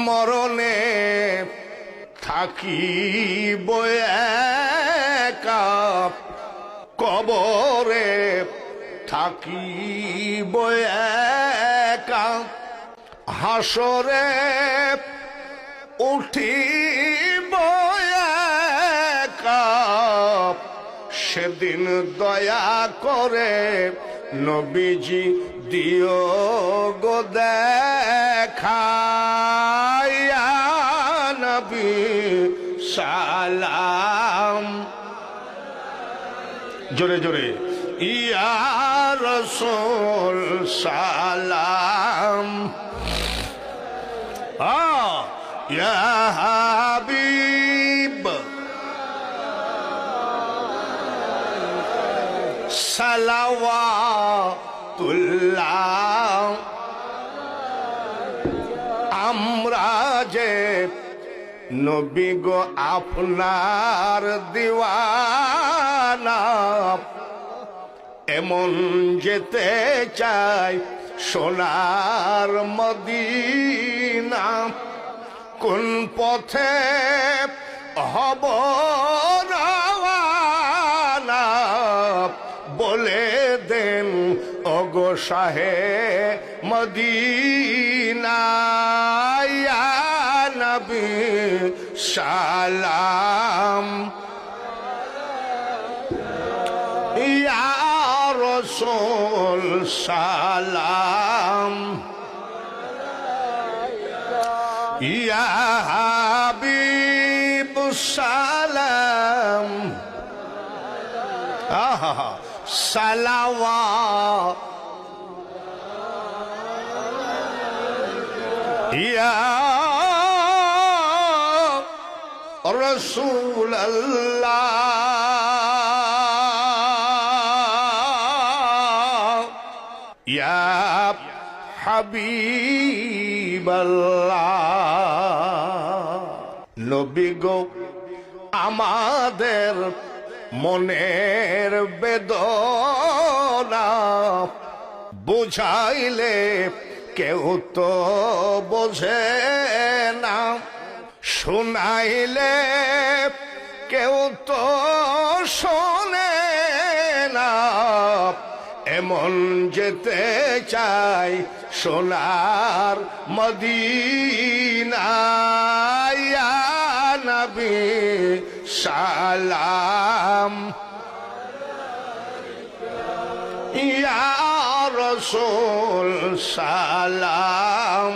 মরণে থাকিব একা, কবরে থাকিব একা, হাসরে উঠিব একা, সেদিন দয়া করে নবীজি দিও গো দেখা, ইয়া নবী সালাম, জোরে জোরে, ইয়া রাসূল সালাম, ইয়া হাবিব সালাওয়াতুল্লাহ, আমরা যে নবী গো আপনার দিওয়ানা, এমন যেতে চাই সোনার মদিনা, কোন পথে হব রওয়ানা, বলে দেন ওগো শাহে মদিনা, ইয়া নবী সালাম, ইয়া রাসূল সালাম, ইয়া হাবিব সালাম, সালাওয়াত, ইয়া রাসূলুল্লাহ, ইয়া হাবিবাল্লাহ। নবী গো আমাদের মনের বেদনা বুঝাইলে কেউ তো বোঝে না, শুনাইলে কেউ তো শোনে না, এমন যেতে চাই সোনার মদিনা, ইয়া নবী সালাম, ইয়া রাসূল সালাম,